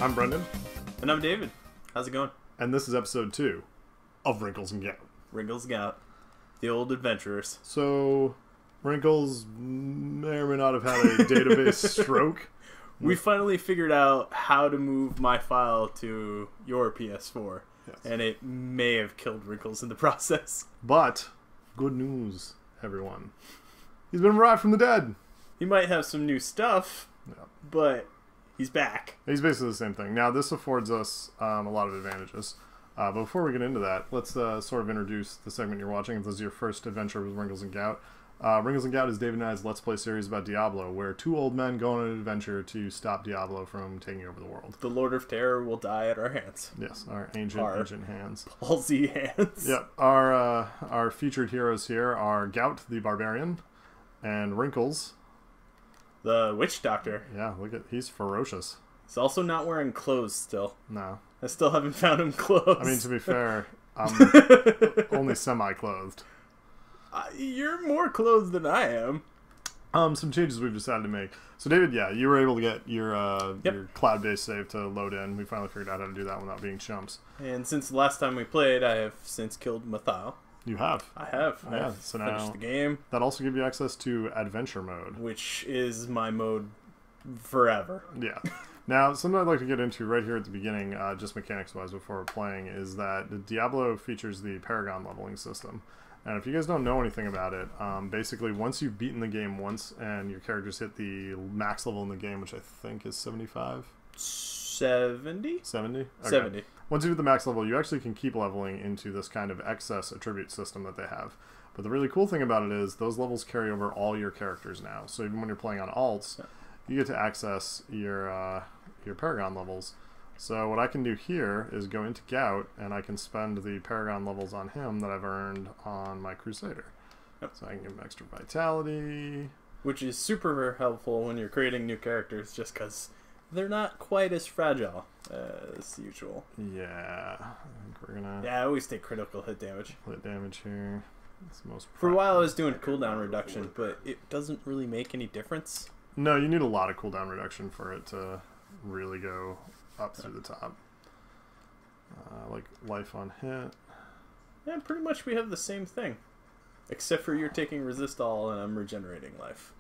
I'm Brendan. And I'm David. How's it going? And this is episode 2 of Wrinkles and Gout. Wrinkles, Gout. The old adventurers. So, Wrinkles may or may not have had a database stroke. We finally figured out how to move my file to your PS4. Yes. And it may have killed Wrinkles in the process. But, good news, everyone. He's been revived from the dead. He might have some new stuff, but he's back. He's basically the same thing. Now, this affords us a lot of advantages. But before we get into that, let's sort of introduce the segment you're watching. If this is your first adventure with Wrinkles and Gout. Wrinkles and Gout is David and I's Let's Play series about Diablo, where two old men go on an adventure to stop Diablo from taking over the world. The Lord of Terror will die at our hands. Yes, our ancient hands. Palsy hands. Yep. Our featured heroes here are Gout, the Barbarian, and Wrinkles, the Witch Doctor. Yeah, he's ferocious. He's also not wearing clothes still. No. I still haven't found him clothes. I mean, to be fair, I'm only semi-clothed. You're more clothed than I am. Some changes we've decided to make. So, David, yeah, you were able to get your cloud-based save to load in. We finally figured out how to do that without being chumps. And since the last time we played, I have since killed Mathal. You have? I have. Yeah, I've so finished now the game. That also gives you access to adventure mode. Which is my mode forever. Yeah. Now, something I'd like to get into right here at the beginning, just mechanics-wise before we're playing, is that Diablo features the Paragon leveling system. And if you guys don't know anything about it, basically once you've beaten the game once and your characters hit the max level in the game, which I think is 75? 70? 70? Okay. 70. Once you hit the max level, you actually can keep leveling into this kind of excess attribute system that they have. But the really cool thing about it is those levels carry over all your characters now. So even when you're playing on alts, you get to access your Paragon levels. So what I can do here is go into Gout, and I can spend the Paragon levels on him that I've earned on my Crusader. Yep. So I can give him extra vitality. Which is super helpful when you're creating new characters, just because they're not quite as fragile as usual. Yeah. I think we're going to... Yeah, I always take critical hit damage. Hit damage here. That's most For a while I was doing cooldown reduction, but it doesn't really make any difference. No, you need a lot of cooldown reduction for it to really go up through the top. Like life on hit. Yeah, pretty much we have the same thing. Except for you're taking resist all and I'm regenerating life.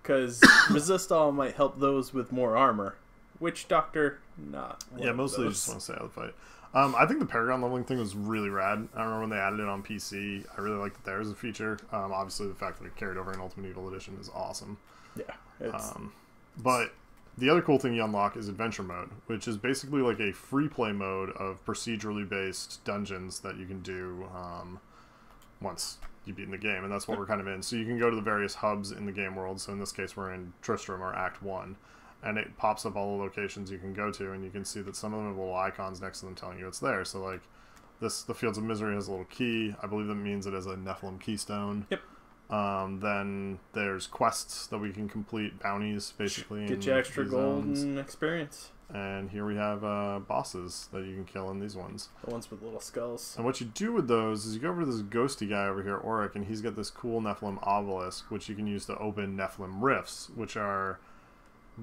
Because resist all might help those with more armor. Witch Doctor, not one Yeah, of mostly you those. just want to stay out of the fight. I think the Paragon leveling thing was really rad. I remember when they added it on PC. I really liked that there as a feature. Obviously, the fact that it carried over in Ultimate Evil Edition is awesome. Yeah. But the other cool thing you unlock is Adventure Mode, which is basically like a free play mode of procedurally based dungeons that you can do once you've beaten the game, and that's what we're kind of in. So you can go to the various hubs in the game world. So in this case, we're in Tristram or Act 1. And it pops up all the locations you can go to, and you can see that some of them have little icons next to them telling you it's there. So, like, the Fields of Misery has a little key. I believe that means it has a Nephilim keystone. Yep. Then there's quests that we can complete, bounties, basically. Get you extra gold and experience. And here we have bosses that you can kill in these ones. The ones with little skulls. And what you do with those is you go over to this ghosty guy over here, Auric, and he's got this cool Nephilim obelisk, which you can use to open Nephilim rifts, which are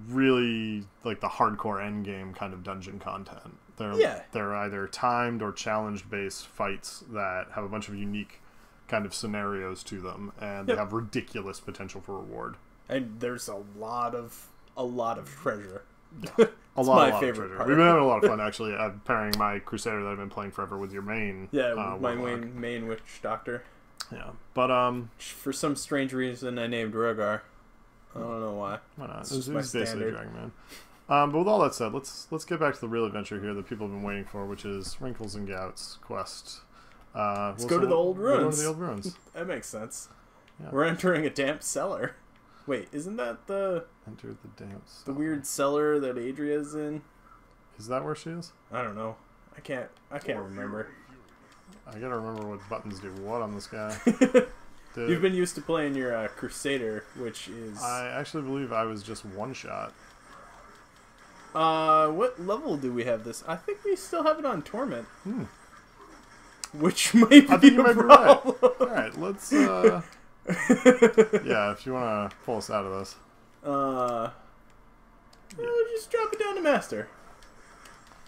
really like the hardcore endgame kind of dungeon content. They're either timed or challenge based fights that have a bunch of unique kind of scenarios to them, and they have ridiculous potential for reward. And there's a lot of treasure. Yeah. a lot my favorite of treasure. part. We've been having a lot of fun actually pairing my Crusader that I've been playing forever with your main. Yeah, my main Witch Doctor. Yeah, but for some strange reason I named Rogar. I don't know why. Why not? It's It's my basically standard. Dragon Man. But with all that said, let's get back to the real adventure here that people have been waiting for, which is Wrinkles and Gout's quest. Let's go to the old ruins. Go to the old ruins. That makes sense. Yeah. We're entering a damp cellar. Wait, isn't that the Enter the damp cellar. the weird cellar that Adria's in? Is that where she is? I don't know. I can't remember. I gotta remember what buttons do what on this guy. You've been used to playing your Crusader, which is... I actually believe I was just one shot. What level do we have this? I think we still have it on Torment. Which might be I think you might be right. problem. Alright, let's, yeah, if you want to pull us out of this. just drop it down to master.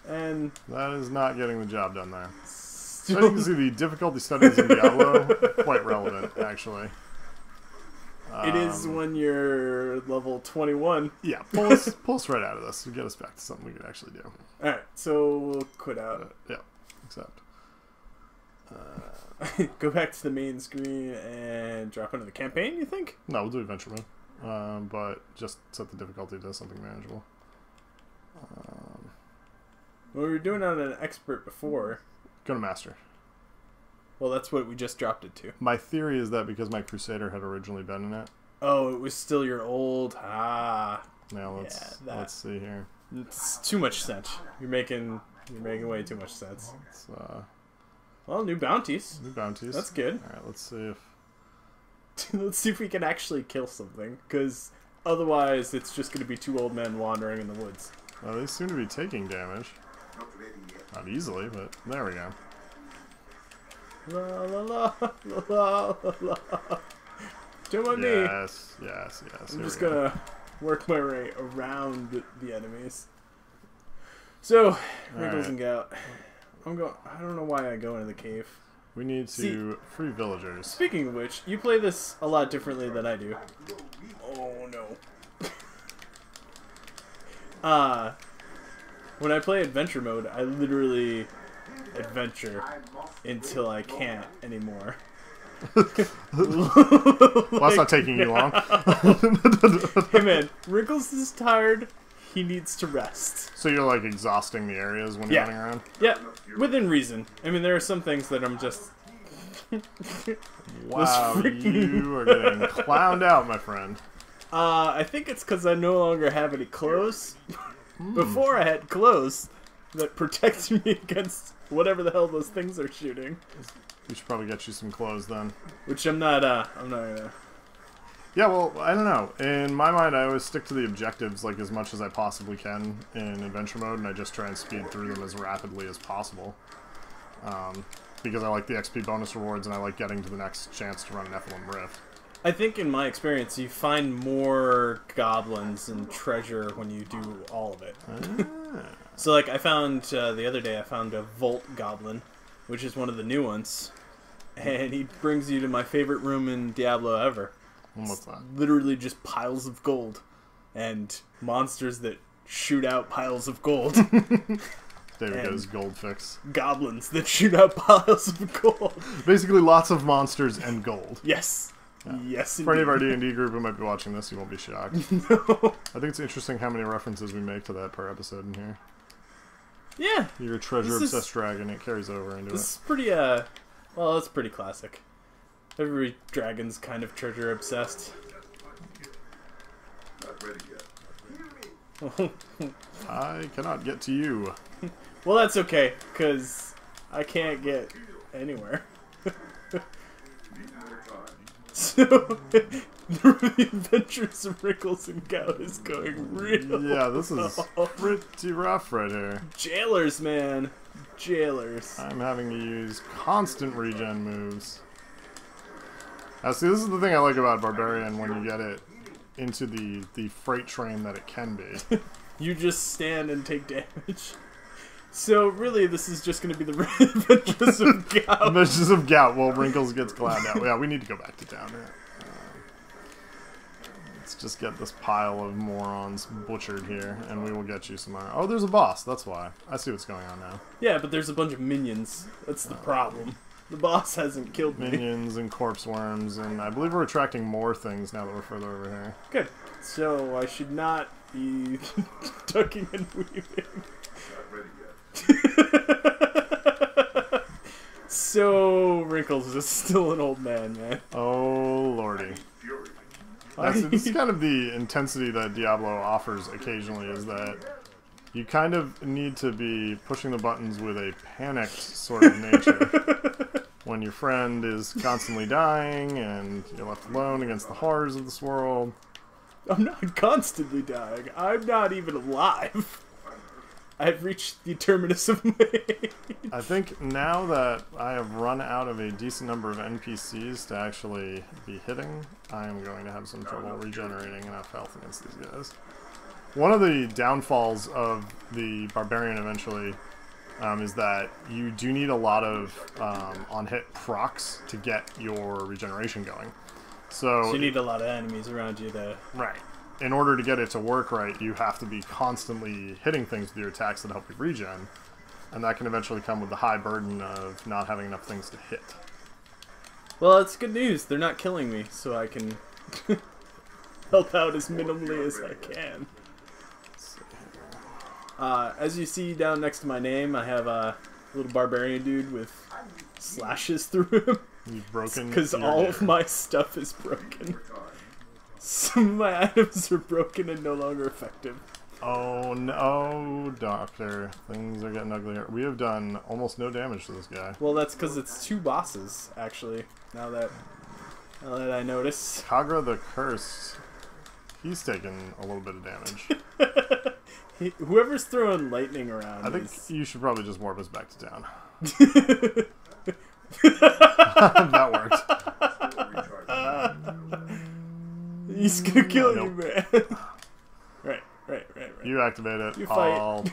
And that is not getting the job done there. So you can see the difficulty studies in Diablo quite relevant, actually. It is when you're level 21. Yeah, pull us right out of this. Get us back to something we can actually do. Alright, so we'll quit out. Yeah, accept. Go back to the main screen and drop into the campaign, you think? No, we'll do adventure mode. But just set the difficulty to something manageable. Well, we were doing it on an expert before. Go to master. Well, that's what we just dropped it to. My theory is that because my Crusader had originally been in it. Oh, it was still your old... Ah. Now let's see here. It's too much sense. You're making way too much sense. Well, new bounties. New bounties. That's good. Alright, let's see if... Let's see if we can actually kill something. Because otherwise, it's just going to be two old men wandering in the woods. Well, they seem to be taking damage. Not easily, but there we go. La la la la la la. Don't mind me. Yes. I'm just gonna work my way around the enemies. So, Wrinkles and Gout. I don't know why I go into the cave. We need to free villagers. Speaking of which, you play this a lot differently than I do. Oh no. When I play adventure mode, I literally adventure until I can't anymore. Well, that's not taking you long. Hey man, Wrinkles is tired. He needs to rest. So you're like exhausting the areas when you're running around? Yeah, within reason. I mean, there are some things that I'm just... Wow, you are getting clowned out, my friend. I think it's because I no longer have any clothes. Before I had clothes that protected me against whatever the hell those things are shooting. We should probably get you some clothes then. Which I'm not gonna... Yeah, well, I don't know. In my mind, I always stick to the objectives like as much as I possibly can in adventure mode, and I just try and speed through them as rapidly as possible. Because I like the XP bonus rewards, and I like getting to the next chance to run an Nephilim Rift. I think in my experience, you find more goblins and treasure when you do all of it. So, like, I found, the other day, I found a Volt Goblin, which is one of the new ones. And he brings you to my favorite room in Diablo ever. What's that? Literally just piles of gold. And monsters that shoot out piles of gold. David got his gold fix. Goblins that shoot out piles of gold. Basically, lots of monsters and gold. Yes. Yeah. Yes, for any of our D&D group who might be watching this, you won't be shocked. No. I think it's interesting how many references we make to that per episode in here. Yeah. You're a treasure-obsessed dragon. It carries over into it. This is pretty, well, it's pretty classic. Every dragon's kind of treasure-obsessed. Not ready yet. I cannot get to you. Well, that's okay, because I can't get anywhere. So, the adventures of Wrinkles and Gout is going real. Yeah, this is pretty rough right here. Jailers, man. Jailers. I'm having to use constant regen moves. Now, see, this is the thing I like about Barbarian when you get it into the freight train that it can be. You just stand and take damage. So, really, this is just going to be the Adventures of Gout. Adventures of Gout while Wrinkles gets clowned out. Yeah, we need to go back to town. Let's just get this pile of morons butchered here, and we will get you some armor. Oh, there's a boss. That's why. I see what's going on now. Yeah, but there's a bunch of minions. That's the problem. The boss hasn't killed me. Minions and corpse worms, and I believe we're attracting more things now that we're further over here. Good. So, I should not be ducking and weaving. Not ready yet. So, Wrinkles is still an old man, man. Oh, lordy. Fury. This is kind of the intensity that Diablo offers occasionally, is that you kind of need to be pushing the buttons with a panicked sort of nature. When your friend is constantly dying and you're left alone against the horrors of this world. I'm not constantly dying. I'm not even alive. I've reached the terminus of my age. I think now that I have run out of a decent number of NPCs to actually be hitting, I am going to have some trouble regenerating enough health against these guys. One of the downfalls of the Barbarian eventually is that you do need a lot of on-hit procs to get your regeneration going. So you need a lot of enemies around you to... Right. In order to get it to work right, you have to be constantly hitting things with your attacks that help you regen. And that can eventually come with the high burden of not having enough things to hit. Well, it's good news. They're not killing me, so I can help out as minimally as I can. As you see down next to my name, I have a little barbarian dude with slashes through him. He's broken. Because all of my stuff is broken. Some of my items are broken and no longer effective. Oh no, Doctor. Things are getting uglier. We have done almost no damage to this guy. Well, that's because it's 2 bosses, actually, now that I notice. Kagra the Cursed, he's taken a little bit of damage. Whoever's throwing lightning around I think you should probably just warp us back to town. That worked. He's gonna kill you, man. Right. You activate it. You fight.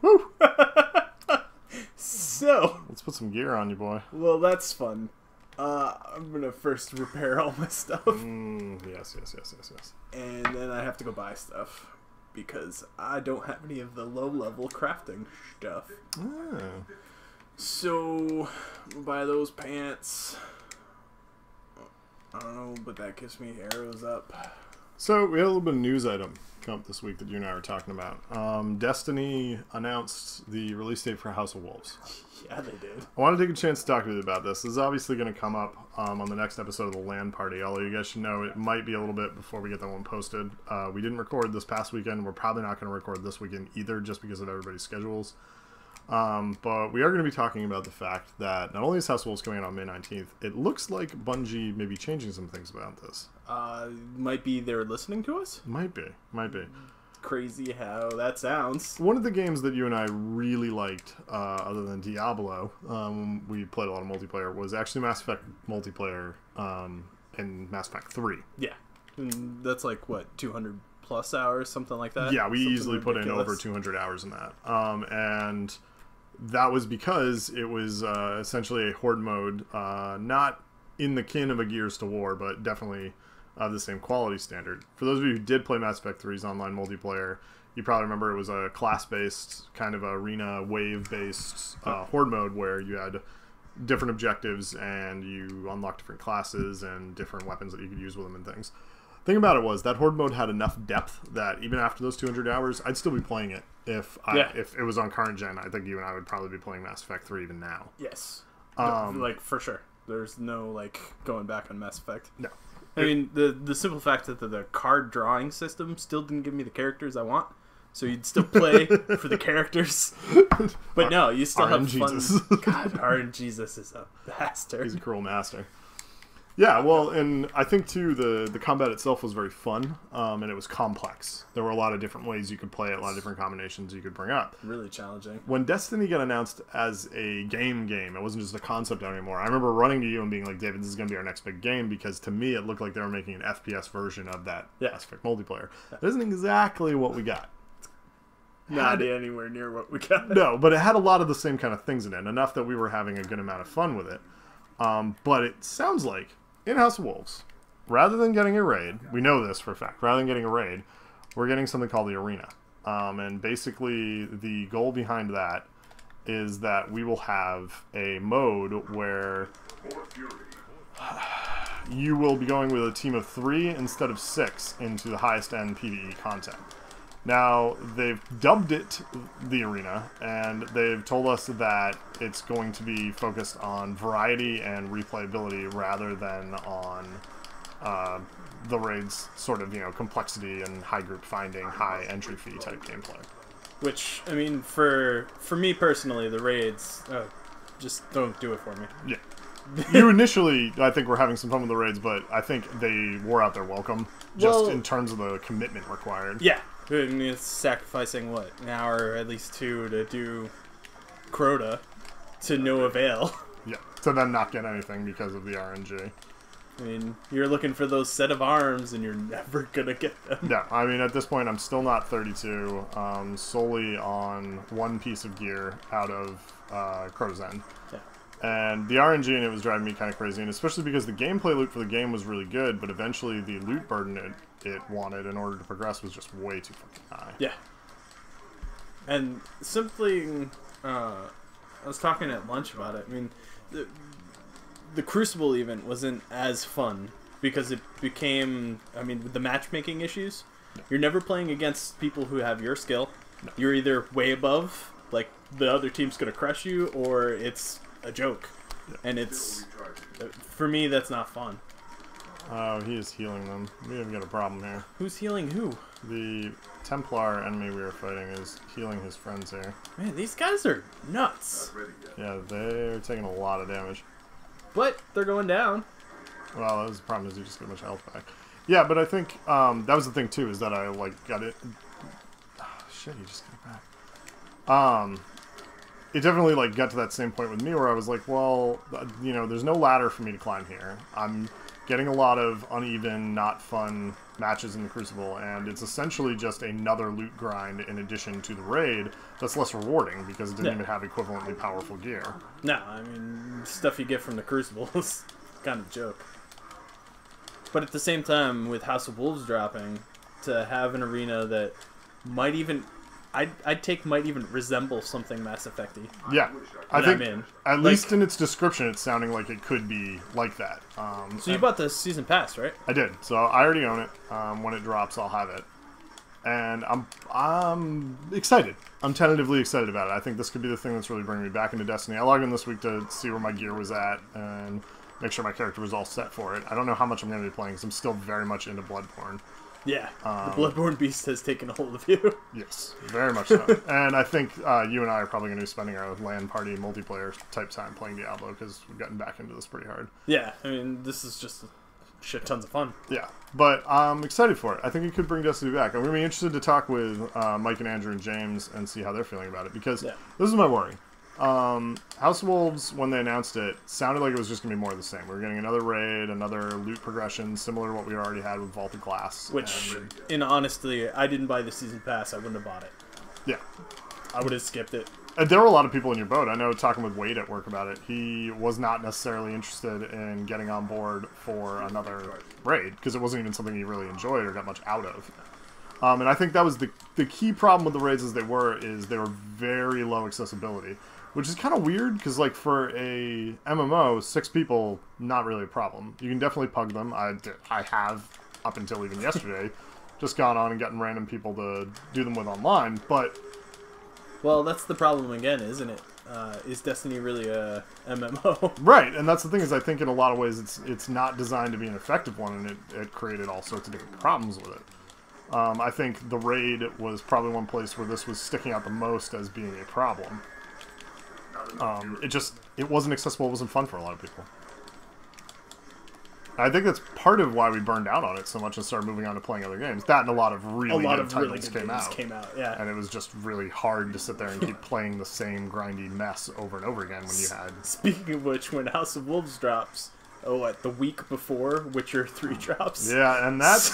Woo! So, let's put some gear on you, boy. Well, that's fun. I'm gonna first repair all my stuff. Yes. And then I have to go buy stuff. Because I don't have any of the low-level crafting stuff. So, I'll buy those pants. I don't know, but that gives me arrows up. So, we had a little bit of news item come up this week that you and I were talking about. Destiny announced the release date for House of Wolves. Yeah, they did. I want to take a chance to talk to you about this. This is obviously going to come up on the next episode of the LAN party, although you guys should know it might be a little bit before we get that one posted. We didn't record this past weekend. We're probably not going to record this weekend either, just because of everybody's schedules. But we are going to be talking about the fact that not only is House of Wolves coming out on May 19th, it looks like Bungie may be changing some things about this. Might be they're listening to us? Might be. Crazy how that sounds. One of the games that you and I really liked, other than Diablo, we played a lot of multiplayer, was actually Mass Effect multiplayer in Mass Effect 3. Yeah. And that's like, what, 200 plus hours, something like that? Yeah, we something easily ridiculous. put in over 200 hours in that. And that was because it was essentially a horde mode, not in the kin of a Gears to War, but definitely the same quality standard. For those of you who did play Mass Effect 3's online multiplayer, you probably remember it was a class-based, kind of arena wave-based horde mode where you had different objectives and you unlocked different classes and different weapons that you could use with them and things. The thing about it was that horde mode had enough depth that even after those 200 hours, I'd still be playing it. If it was on current gen, I think you and I would probably be playing Mass Effect 3 even now. Yes. Like, for sure. There's no, like, going back on Mass Effect. No. I mean, the simple fact that the card drawing system still didn't give me the characters I want. So you'd still play for the characters. But no, you still have fun. God, RNGesus is a bastard. He's a cruel master. Yeah, well, and I think, too, the combat itself was very fun, and it was complex. There were a lot of different ways you could play it, a lot of different combinations you could bring up. Really challenging. When Destiny got announced as a game, it wasn't just a concept anymore. I remember running to you and being like, David, this is going to be our next big game, because to me it looked like they were making an FPS version of that Mass Effect multiplayer. That isn't exactly what we got. Not anywhere near what we got. No, but it had a lot of the same kind of things in it, enough that we were having a good amount of fun with it. But it sounds like in House of Wolves, rather than getting a raid, we know this for a fact, rather than getting a raid, we're getting something called the Arena. And basically the goal behind that is that we will have a mode where you will be going with a team of 3 instead of 6 into the highest end PvE content. Now, they've dubbed it the Arena, and they've told us that it's going to be focused on variety and replayability rather than on the raid's sort of, complexity and high group finding, high entry fee type gameplay. Which, I mean, for me personally, the raids, just don't do it for me. Yeah. You initially, I think, were having some fun with the raids, but I think they wore out their welcome, just in terms of the commitment required. Yeah. I mean, it's sacrificing, what, an hour, or at least 2 to do Crota to no avail. Yeah, to then not get anything because of the RNG. I mean, you're looking for those set of arms, and you're never gonna get them. Yeah, I mean, at this point, I'm still not 32, solely on one piece of gear out of Crow's End. Yeah. And the RNG in it was driving me kind of crazy, and especially because the gameplay loop for the game was really good, but eventually the loot burden it wanted in order to progress was just way too fucking high. Yeah. And something, I was talking at lunch about it. I mean, the Crucible event wasn't as fun because it became, I mean, with the matchmaking issues, you're never playing against people who have your skill. No. You're either way above, like the other team's going to crush you, or it's a joke. Yeah. And it's, for me, that's not fun. Oh, he is healing them. We have got a problem here. Who's healing who? The Templar enemy we were fighting is healing his friends here. Man, these guys are nuts. Yeah, they're taking a lot of damage. But they're going down. Well, the problem is you just get a bunch of health back. Yeah, but I think that was the thing too, is that I like got it. Oh, shit, you just got it back. It definitely like got to that same point with me where I was like, well, you know, there's no ladder for me to climb here. I'm getting a lot of uneven, not fun matches in the Crucible, and it's essentially just another loot grind in addition to the raid that's less rewarding because it didn't even have equivalently powerful gear. No, I mean, stuff you get from the Crucible is kind of a joke. But at the same time, with House of Wolves dropping, to have an arena that might even... I'd take might even resemble something Mass Effect-y. Yeah, I that think I'm in. at least in its description, it's sounding like it could be like that. So you bought the season pass, right? I did. So I already own it. When it drops, I'll have it, and I'm excited. I'm tentatively excited about it. I think this could be the thing that's really bringing me back into Destiny. I logged in this week to see where my gear was at and make sure my character was all set for it. I don't know how much I'm going to be playing because I'm still very much into Bloodborne. Yeah, the Bloodborne beast has taken a hold of you. Yes, very much so. And I think you and I are probably going to be spending our LAN party multiplayer type time playing Diablo because we've gotten back into this pretty hard. Yeah, I mean, this is just shit tons of fun. Yeah, but I'm excited for it. I think it could bring Destiny back. I'm going to be interested to talk with Mike and Andrew and James and see how they're feeling about it because this is my worry. House of Wolves, when they announced it, sounded like it was just going to be more of the same. We were getting another raid, another loot progression, similar to what we already had with Vaulted Glass. Which, in honesty, I didn't buy the season pass. I wouldn't have bought it. Yeah. I would have skipped it. There were a lot of people in your boat. I know talking with Wade at work about it, he was not necessarily interested in getting on board for another raid because it wasn't even something he really enjoyed or got much out of. And I think that was the key problem with the raids as they were very low accessibility. Which is kind of weird, because like for a MMO, 6 people, not really a problem. You can definitely pug them. I have, up until even yesterday, just gone on and gotten random people to do them with online, but... Well, that's the problem again, isn't it? Is Destiny really a MMO? Right, and that's the thing is I think in a lot of ways it's not designed to be an effective one, and it created all sorts of different problems with it. I think the raid was probably one place where this was sticking out the most as being a problem. It wasn't accessible, it wasn't fun for a lot of people. I think that's part of why we burned out on it so much and started moving on to playing other games. That and a lot of really good titles came out. Yeah. And it was just really hard to sit there and keep playing the same grindy mess over and over again when you had... Speaking of which, when House of Wolves drops, the week before Witcher 3 drops. Yeah, and that's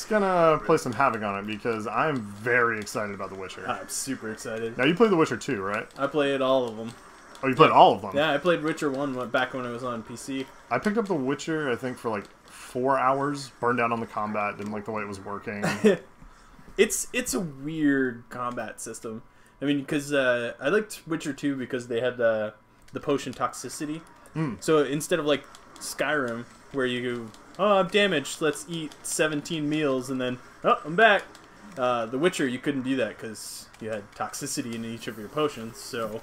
gonna play some havoc on it because I'm very excited about The Witcher. I'm super excited. Now, you played The Witcher 2, right? I played all of them. Oh, you played all of them? Yeah, I played Witcher 1 back when it was on PC. I picked up The Witcher, I think, for like 4 hours, burned out on the combat, didn't like the way it was working. It's a weird combat system. I mean, because I liked Witcher 2 because they had the potion toxicity. So instead of like Skyrim, where you go, oh, I'm damaged, let's eat 17 meals, and then, oh, I'm back. The Witcher, you couldn't do that because you had toxicity in each of your potions, so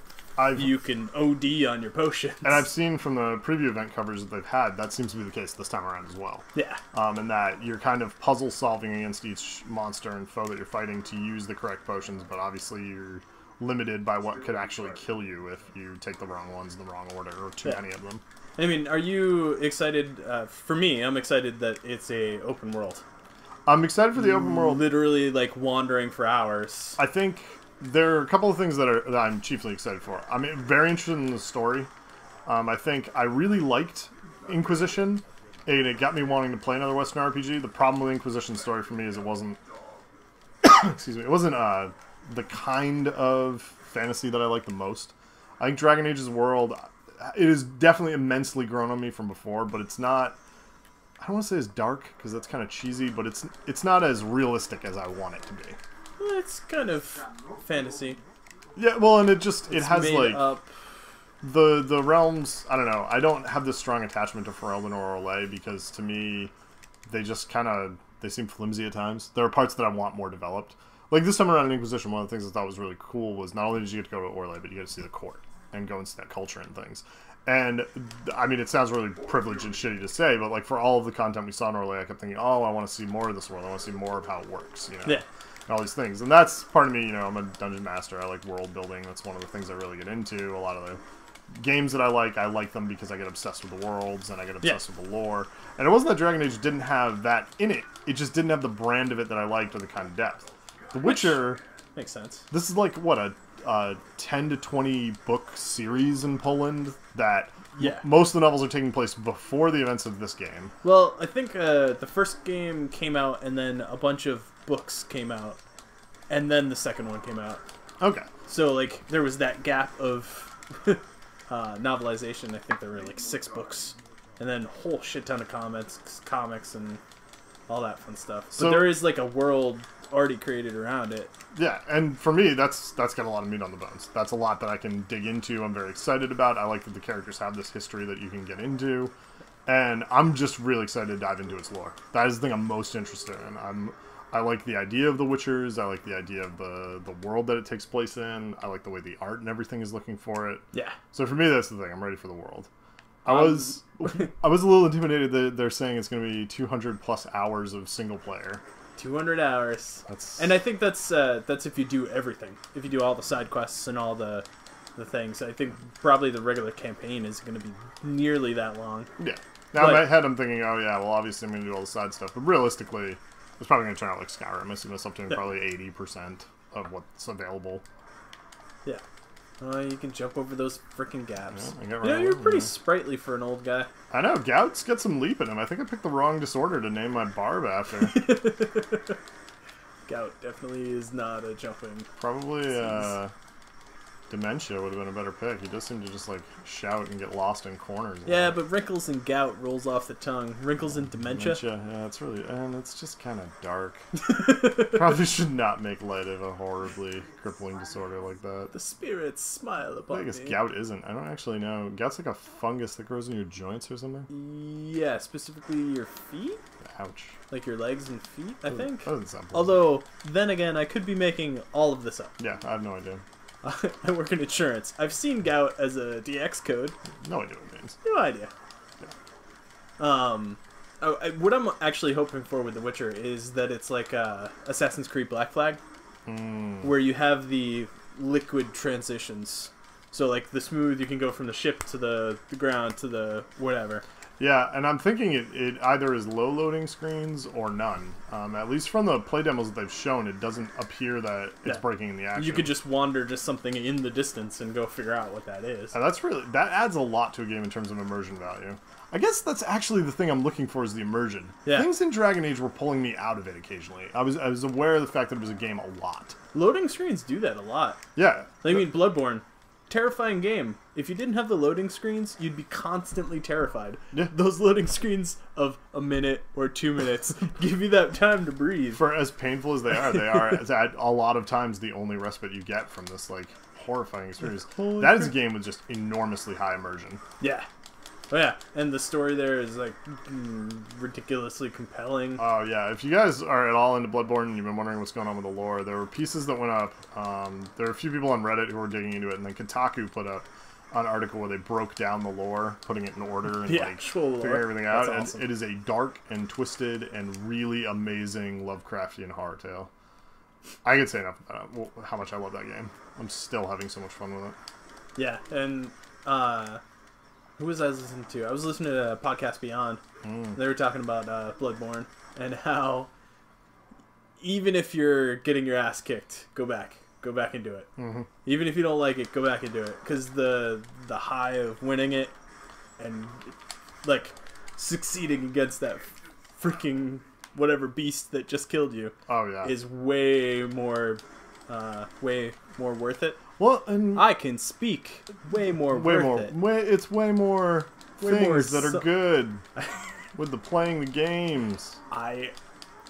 you can OD on your potions. And I've seen from the preview event covers that they've had, that seems to be the case this time around as well. Yeah. And that you're kind of puzzle solving against each monster and foe that you're fighting to use the correct potions, but obviously you're limited by what could actually kill you if you take the wrong ones in the wrong order or too many of them. I mean, are you excited? For me, I'm excited that it's a open world. I'm excited for the open world. Literally, like, wandering for hours. I think there are a couple of things that I'm chiefly excited for. I'm very interested in the story. I think I really liked Inquisition, and it got me wanting to play another Western RPG. The problem with Inquisition story for me is it wasn't, excuse me, it wasn't the kind of fantasy that I like the most. I think Dragon Age's world, it is definitely immensely grown on me from before, but it's not, I don't want to say it's dark, because that's kind of cheesy, but it's not as realistic as I want it to be. Well, it's kind of fantasy. Yeah, well, and it has, made like, up. the realms, I don't know, I don't have this strong attachment to Ferelden or Orlais, because to me, they just kind of, they seem flimsy at times. There are parts that I want more developed. Like, this time around in Inquisition, one of the things I thought was really cool was not only did you get to go to Orlais, but you get to see the court and go and see that culture and things. And, I mean, it sounds really privileged and shitty to say, but, like, for all of the content we saw in Orlais, I kept thinking, oh, I want to see more of this world. I want to see more of how it works, you know? Yeah. And all these things. And that's part of me, you know, I'm a dungeon master. I like world building. That's one of the things I really get into. A lot of the games that I like them because I get obsessed with the worlds and I get obsessed with the lore. And it wasn't that Dragon Age didn't have that in it. It just didn't have the brand of it that I liked or the kind of depth. The Witcher... Makes sense. This is like, what, a 10 to 20 book series in Poland that most of the novels are taking place before the events of this game. Well, I think the first game came out and then a bunch of books came out and then the second one came out. Okay. So, like, there was that gap of novelization. I think there were, like, 6 books and then a whole shit ton of comics and all that fun stuff. So but there is, like, a world already created around it. Yeah, and for me, that's got a lot of meat on the bones. That's a lot that I can dig into. I'm very excited about. I like that the characters have this history that you can get into, and I'm just really excited to dive into its lore. That is the thing I'm most interested in. I like the idea of the Witchers. I like the idea of the world that it takes place in. I like the way the art and everything is looking for it. Yeah. So for me, that's the thing. I'm ready for the world. I was a little intimidated that they're saying it's going to be 200 plus hours of single player. 200 hours. And I think that's if you do everything. If you do all the side quests and all the things. I think probably the regular campaign is going to be nearly that long. Yeah. Now in my head I'm thinking, oh yeah, well obviously I'm going to do all the side stuff. But realistically, it's probably going to turn out like Skyrim. I see myself doing probably 80% of what's available. Yeah. You can jump over those freaking gaps. Yeah, you're pretty sprightly for an old guy. I know. Gout's got some leap in him. I think I picked the wrong disorder to name my barb after. Gout definitely is not a jumping. Probably Dementia would have been a better pick. He does seem to just like shout and get lost in corners. Yeah, but Wrinkles and Gout rolls off the tongue. Wrinkles and Dementia. Yeah, it's really, and it's just kind of dark. Probably should not make light of a horribly crippling disorder like that. The spirits smile upon me. I guess Gout isn't. I don't actually know. Gout's like a fungus that grows in your joints or something? Yeah, specifically your feet? Ouch. Like your legs and feet, I think? That doesn't sound pleasant. Although, then again, I could be making all of this up. Yeah, I have no idea. I work in insurance. I've seen Gout as a DX code. No idea what it means. No idea. Yeah. What I'm actually hoping for with The Witcher is that it's like Assassin's Creed Black Flag, where you have the liquid transitions. So like the smooth, you can go from the ship to the ground to the whatever. Yeah, and I'm thinking it either is low loading screens or none. At least from the play demos that they've shown, it doesn't appear that it's breaking in the action. You could just wander to something in the distance and go figure out what that is. And that adds a lot to a game in terms of immersion value. I guess that's actually the thing I'm looking for is the immersion. Yeah. Things in Dragon Age were pulling me out of it occasionally. I was aware of the fact that it was a game a lot. Loading screens do that a lot. Yeah. I mean, Bloodborne. Terrifying game. If you didn't have the loading screens, you'd be constantly terrified. Yeah. Those loading screens of a minute or 2 minutes give you that time to breathe. For as painful as they are at a lot of times the only respite you get from this like horrifying experience. That is a game with just enormously high immersion. Yeah. Oh yeah, and the story there is like ridiculously compelling. Oh yeah, if you guys are at all into Bloodborne and you've been wondering what's going on with the lore, there were pieces that went up. There are a few people on Reddit who were digging into it, and then Kotaku put up an article where they broke down the lore, putting it in order and figuring everything out. That's awesome. And it is a dark and twisted and really amazing Lovecraftian horror tale. I could say enough about how much I love that game. I'm still having so much fun with it. Yeah, and who was I listening to? I was listening to Podcast Beyond. They were talking about Bloodborne and how even if you're getting your ass kicked, go back and do it. Even if you don't like it, go back and do it, because the high of winning it and like succeeding against that freaking whatever beast that just killed you. Oh yeah. Is way more worth it. Well, and I can speak way more worth it. It's way more things more that are good with the playing the games. I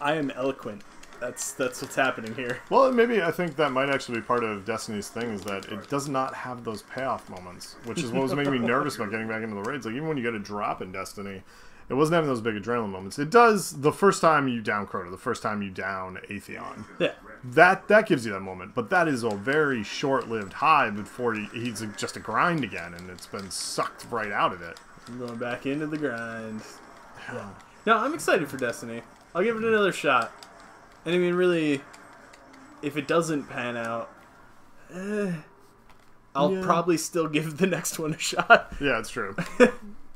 am eloquent. That's what's happening here. Well, maybe I think that might actually be part of Destiny's thing, is that it does not have those payoff moments, which is what was making me nervous about getting back into the raids. Like, even when you get a drop in Destiny, it wasn't having those big adrenaline moments. It does the first time you down Crota, the first time you down Atheon. Yeah. That gives you that moment, but that is a very short-lived high before he's just a grind again, and it's been sucked right out of it. I'm going back into the grind. Yeah. No, I'm excited for Destiny. I'll give it another shot. And I mean, really, if it doesn't pan out, I'll probably still give the next one a shot. Yeah, it's true.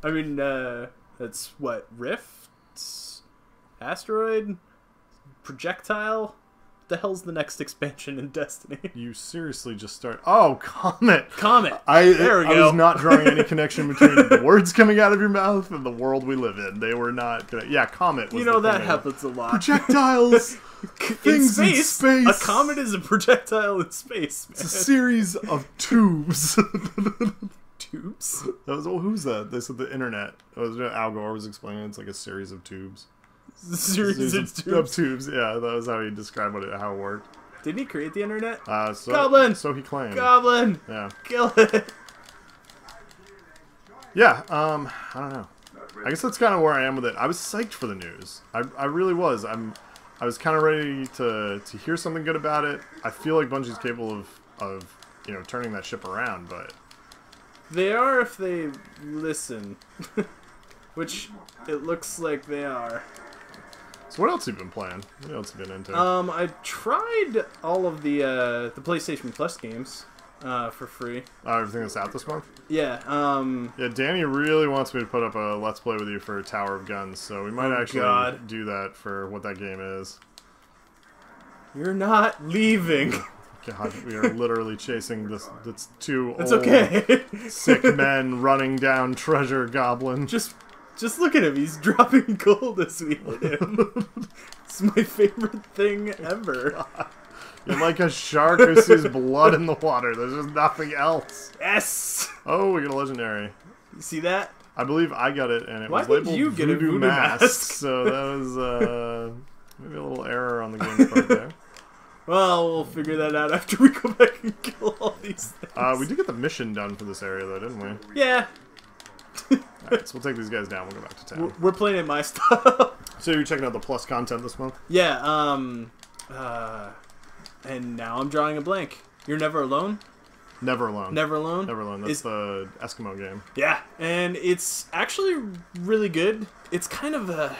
I mean, that's what? Rifts? Asteroid? Projectile? The hell's the next expansion in Destiny? You seriously just start... Oh, Comet! Comet! There we I go. was not drawing any connection between the words coming out of your mouth and the world we live in. They were not... Yeah, Comet was that happens a lot. Projectiles! Things in space! A comet is a projectile in space, man. It's a series of tubes. Tubes? That was... who's that? They said the internet. It was Al Gore was explaining it's like a series of tubes. Series of tubes. Yeah, that was how he described how it worked. Didn't he create the internet? Goblin! So he claimed. Goblin! Yeah. Kill it! Yeah, I don't know. I guess that's kind of where I am with it. I was psyched for the news. I really was. I was kind of ready to hear something good about it. I feel like Bungie's capable of turning that ship around, but... They are if they listen. Which it looks like they are. So what else have you been playing? What else have you been into? I tried all of the PlayStation Plus games for free. Everything that's out this month? Yeah. Yeah, Danny really wants me to put up a Let's Play with you for Tower of Guns, so we might actually do that for what that game is. You're not leaving. God, we are literally chasing this two It's old, okay. sick men running down treasure goblin. Just look at him. He's dropping gold as we hit him. It's my favorite thing ever. You're like a shark who sees blood in the water. There's just nothing else. Yes! Oh, we got a legendary. You see that? I believe I got it, and it Why was did labeled you get a Voodoo Voodoo Mask. Mask? So that was maybe a little error on the game's part there. Well, we'll figure that out after we go back and kill all these things. We did get the mission done for this area, though, didn't we? Yeah. Alright, so we'll take these guys down. We'll go back to town. We're playing at my style. So you're checking out the Plus content this month? Yeah, and now I'm drawing a blank. You're Never Alone? Never Alone. Never Alone? Never Alone. That's the Eskimo game. Yeah, and it's actually really good. It's kind of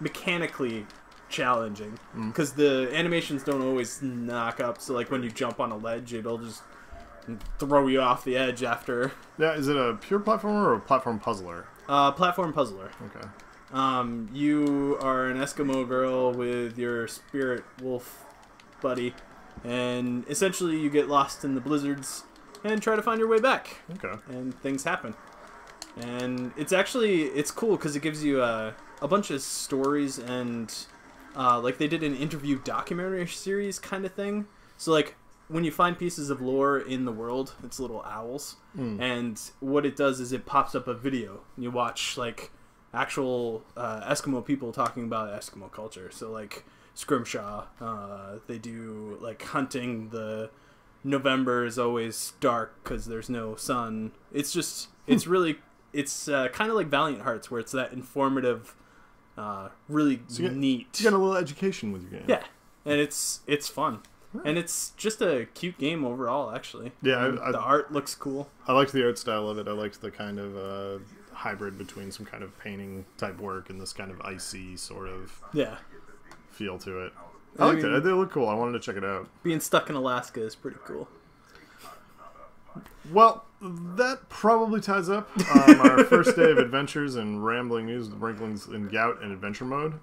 mechanically challenging because the animations don't always knock up. So like when you jump on a ledge, it'll just throw you off the edge after. Yeah, is it a pure platformer or a platform puzzler? Platform puzzler. Okay. You are an Eskimo girl with your spirit wolf buddy, and essentially you get lost in the blizzards and try to find your way back. Okay. And things happen. And it's cool because it gives you a bunch of stories and like they did an interview documentary series kind of thing. So like when you find pieces of lore in the world, it's little owls. And what it does is it pops up a video. You watch like actual Eskimo people talking about Eskimo culture. So like Scrimshaw, they do like hunting. The November is always dark because there's no sun. It's just it's really kind of like Valiant Hearts, where it's that informative, really neat. You get a little education with your game. Yeah, and it's fun. And it's just a cute game overall, actually. Yeah, the art looks cool. I liked the art style of it. I liked the kind of hybrid between some kind of painting type work and this kind of icy sort of feel to it. I liked it. They look cool. I wanted to check it out. Being stuck in Alaska is pretty cool. Well, that probably ties up our first day of adventures and rambling news with Wrinkles in Gout and adventure mode.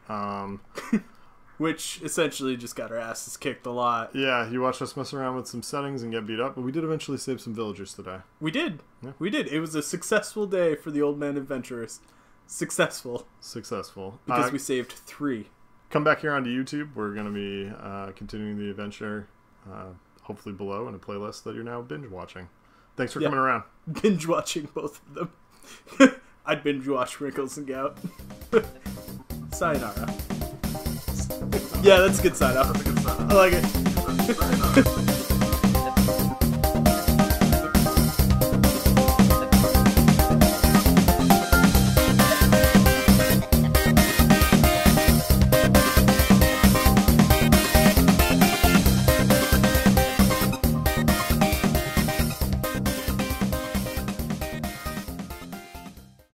which essentially just got our asses kicked a lot. Yeah, you watched us mess around with some settings and get beat up, but we did eventually save some villagers today. We did. Yeah. We did. It was a successful day for the Old Man Adventurers. Successful. Because we saved 3. Come back here onto YouTube. We're going to be continuing the adventure, hopefully below in a playlist that you're now binge watching. Thanks for coming around. Binge watching both of them. I'd binge watch Wrinkles and Gout. Sayonara. Yeah, that's a good sign off. That's a good sign. I like it.